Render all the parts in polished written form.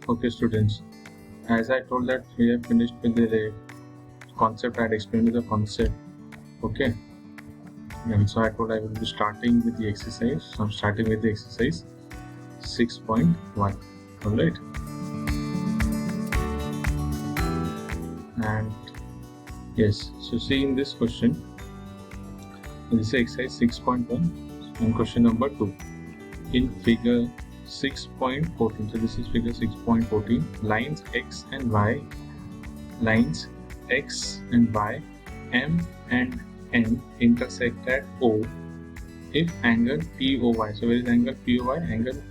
Okay, students, as I told that we have finished with the concept. I had explained the concept. Okay, and so I told I will be starting with the exercise. So I'm starting with the exercise 6.1. All right, and yes, so see in this question, this is exercise 6.1 and question number 2. In figure 6.14, so this is figure 6.14, lines X and Y, M and N intersect at O if angle POY, so where is angle POY? Angle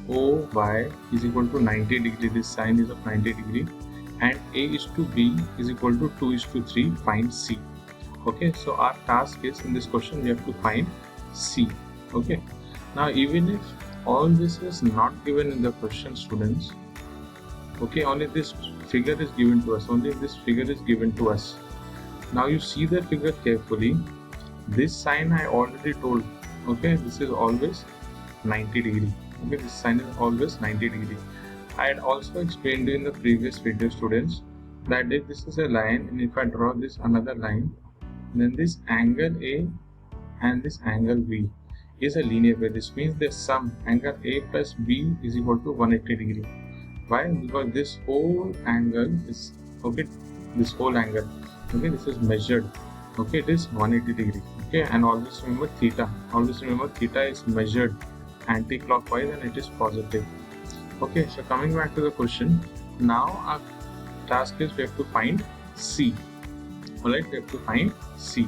POY is equal to 90 degree, this sine is of 90 degree, and A is to B is equal to 2 is to 3, find C. Okay, so our task is in this question we have to find C. Okay, now even if all this is not given in the question, students, okay, only this figure is given to us, Now you see the figure carefully. This sine I already told, okay, this is always 90 degree. Okay, this sine is always 90 degree. I had also explained in the previous video, students, that if this is a line and if I draw this another line, then this angle A and this angle B is a linear pair. This means the sum angle A plus B is equal to 180 degree. Why? Because this whole angle is, okay, this is measured, okay, it is 180 degree. Okay, and always remember theta. Theta is measured anti-clockwise and it is positive. Okay, so coming back to the question, now our task is we have to find C. Alright, we have to find C.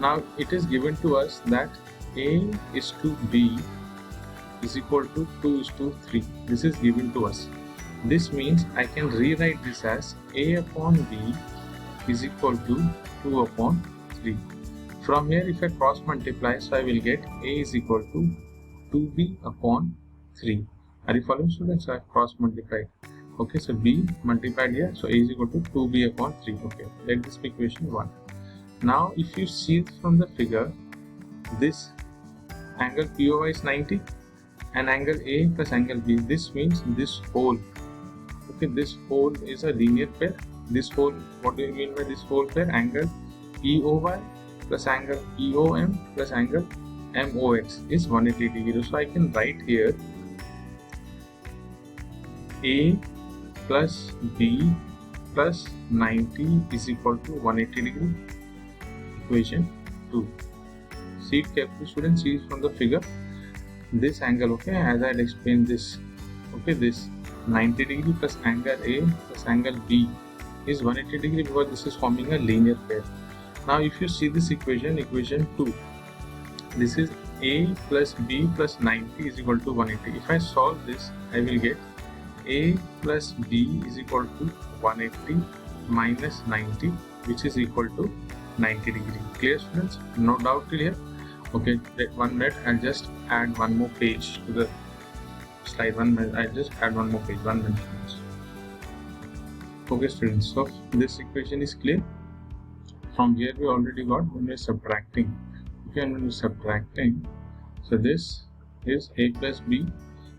Now it is given to us that A is to B is equal to 2 is to 3. This is given to us. This means I can rewrite this as A upon B is equal to 2 upon 3. From here, if I cross multiply, so I will get A is equal to 2B upon 3. Are you following, students? So I have cross multiplied. Okay, so B multiplied here, so A is equal to 2B upon 3. Okay, let this be equation 1. Now, if you see from the figure, this angle POY is 90 and angle A plus angle B. This means this whole, okay, this whole is a linear pair. This whole, what do you mean by this whole pair? Angle POY plus angle POM plus angle MOX is 180 degree. So I can write here A plus B plus 90 is equal to 180 degree. Equation 2. See it carefully, students. See it from the figure. This angle, okay, as I had explained this, okay, this 90 degree plus angle A plus angle B is 180 degree because this is forming a linear pair. Now if you see this equation, equation 2, this is A plus B plus 90 is equal to 180. If I solve this, I will get A plus B is equal to 180 minus 90, which is equal to 90 degree. Clear, students? No doubt till here? Okay, 1 minute. I'll just add one more page to the slide. 1 minute. I'll just add one more page. 1 minute. Okay, students. So this equation is clear. From here we already got when we're subtracting. Okay, and when we're subtracting, so this is A plus B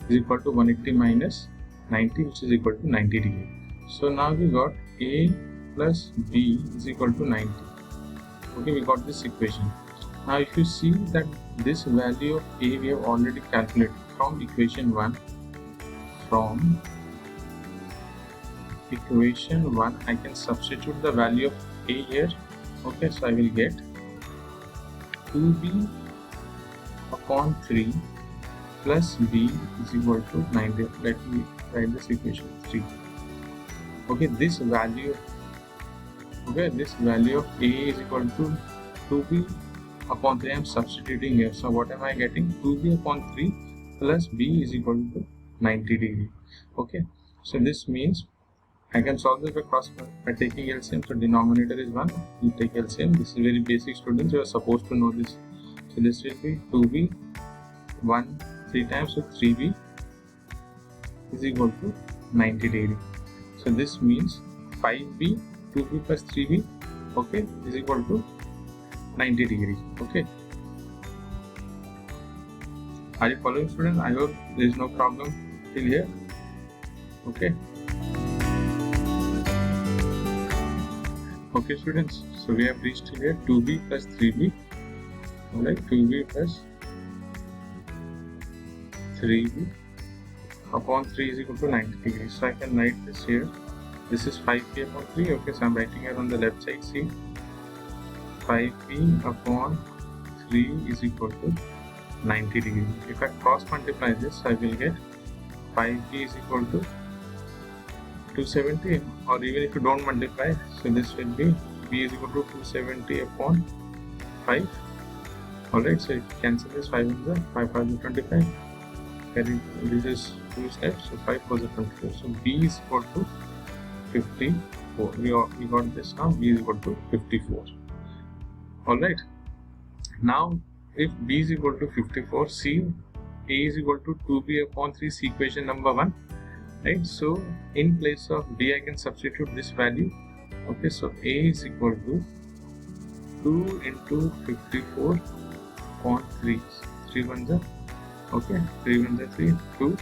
is equal to 180 minus 90, which is equal to 90 degree. So now we got A plus B is equal to 90. Okay, we got this equation. Now if you see that this value of A we have already calculated from equation 1. From equation 1 I can substitute the value of A here. Okay, so I will get 2B upon 3 plus B is equal to 90. Let me write this equation 3. Okay, this value of A is equal to 2B upon 3. I am substituting here. So what am I getting? 2B upon 3 plus B is equal to 90 degree. Okay, so this means I can solve this by taking LCM. So denominator is 1. You take LCM. This is very basic, students. You are supposed to know this. So this will be 2B 1 3 times, so 3B is equal to 90 degree. So this means 5B 2B plus 3B, okay, is equal to 90 degree. Okay, are you following, students? I hope there is no problem till here. Okay. Okay, students. So we have reached here 2b plus 3b. Alright, 2b plus 3b upon 3 is equal to 90 degrees. So I can write this here. This is 5b upon 3. Okay, so I'm writing here on the left side. See, 5b upon 3 is equal to 90 degrees. If I cross multiply this, I will get 5b is equal to 270, or even if you don't multiply, so this will be b is equal to 270 upon 5. Alright, so if you cancel this, 5 in the 5 is 25. This is 2 steps, so 5 4 is 24. So b is equal to 54. We got this now. B is equal to 54. Alright. Now, if b is equal to 54, see a is equal to 2b upon 3 is equation number 1. Right. So in place of b, I can substitute this value. Okay. So a is equal to 2 into 54 upon 3. 3 ones are okay. 3 ones are 3. 2,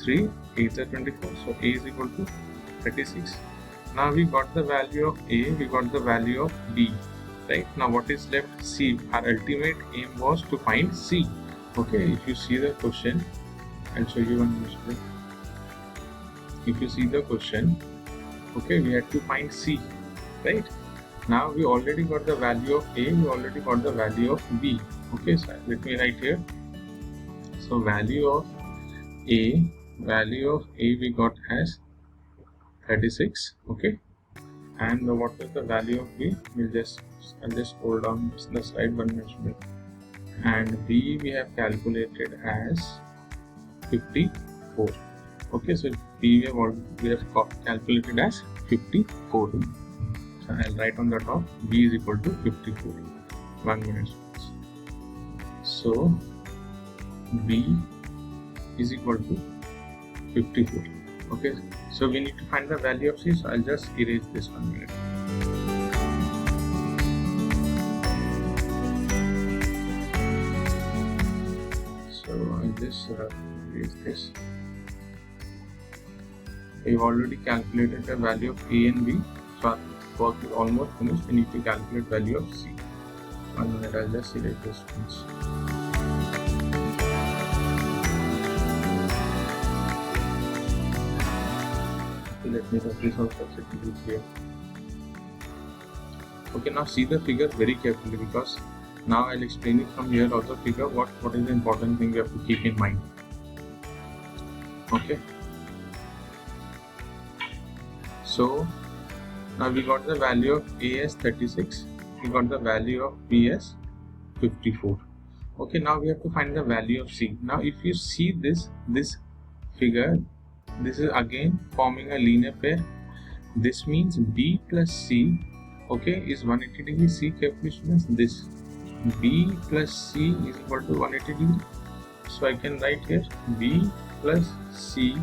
3, 8 are 24. So a is equal to 36. Now we got the value of a, we got the value of b. Right. Now what is left? C. Our ultimate aim was to find C. Okay. If you see the question, I'll show you one more. If you see the question, okay, we had to find C, right? Now we already got the value of A, we already got the value of B. Okay, so let me write here. So value of A we got as 36, okay? And what is the value of B? I'll just scroll down the slide one minute. And B we have calculated as 54. Okay, so B we have calculated as 54. So I'll write on the top B is equal to 54. 1 minute. So B is equal to 54. Okay, so we need to find the value of C. So I'll just erase this 1 minute. So I'll just erase this. We've already calculated the value of A and B, so our work is almost finished. We need to calculate value of C. 1 minute, I'll just erase this once. Okay, let me have this also substitute here. Okay, now see the figure very carefully, because now I'll explain it from here. Also figure what is the important thing you have to keep in mind. Okay. So now we got the value of A as 36, we got the value of B as 54. Okay, now we have to find the value of C. Now if you see this figure, this is again forming a linear pair. This means B plus C, okay, is 180 degrees. See carefully, students, this B plus C is equal to 180 degrees. So I can write here B plus C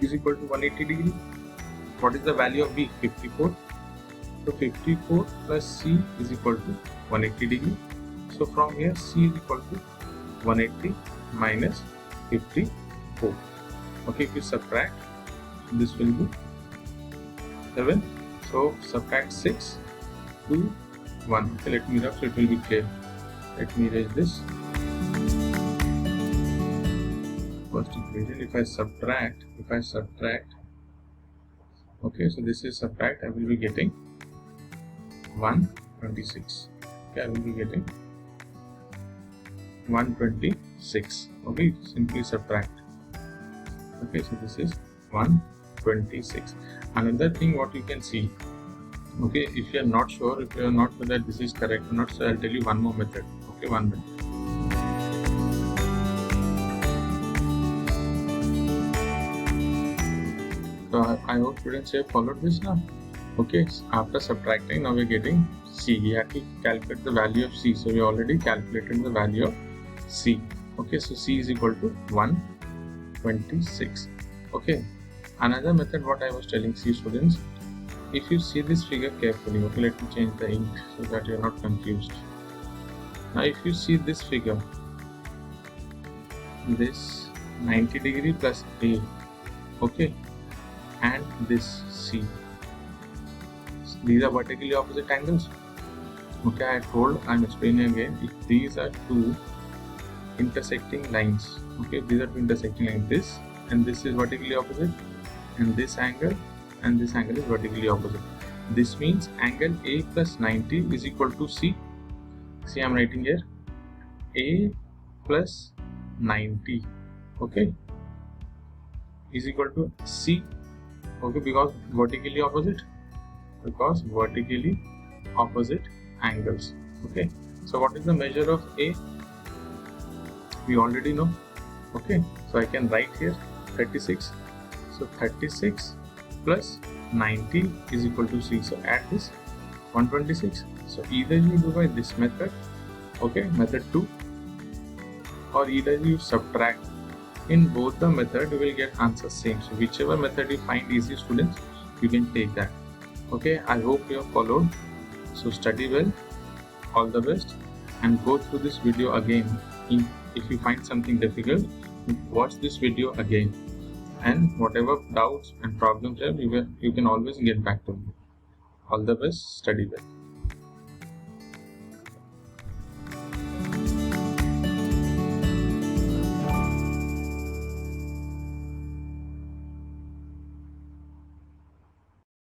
is equal to 180 degrees. What is the value of B? 54. So 54 plus C is equal to 180 degrees. So from here C is equal to 180 minus 54. Okay, if you subtract, this will be 7. So subtract 6 to 1. Okay, let me rub so it will be clear. Let me erase this. First equation, if I subtract, okay, so this is subtract, I will be getting 126. Okay, I will be getting 126. Okay, simply subtract. Okay, so this is 126. Another thing what you can see, okay, if you are not sure, if you are not sure that this is correct or not, so I'll tell you one more method. Okay, 1 minute. So I hope students have followed this now. Okay, after subtracting, now we're getting C. We have to calculate the value of C. So we already calculated the value of C. Okay, so C is equal to 126. Okay, another method what I was telling C students, if you see this figure carefully, okay, let me change the ink so that you're not confused. Now if you see this figure, this 90 degree plus A, okay, and this C. These are vertically opposite angles. Okay, I'm explaining again. If these are two intersecting lines, okay, these are two intersecting lines, this and this is vertically opposite, and this angle is vertically opposite. This means angle A plus 90 is equal to C. See, I'm writing here A plus 90, okay, is equal to C, okay, because vertically opposite angles. Okay, so what is the measure of A? We already know. Okay, so I can write here 36. So 36 plus 90 is equal to C. So add this 126. So either you do by this method, okay, method 2, or either you subtract. In both the method you will get answer same. So whichever method you find easy, students, you can take that. Okay, I hope you have followed. So study well, all the best, and go through this video again. If you find something difficult, watch this video again, and whatever doubts and problems there, you can always get back to me. All the best, study well.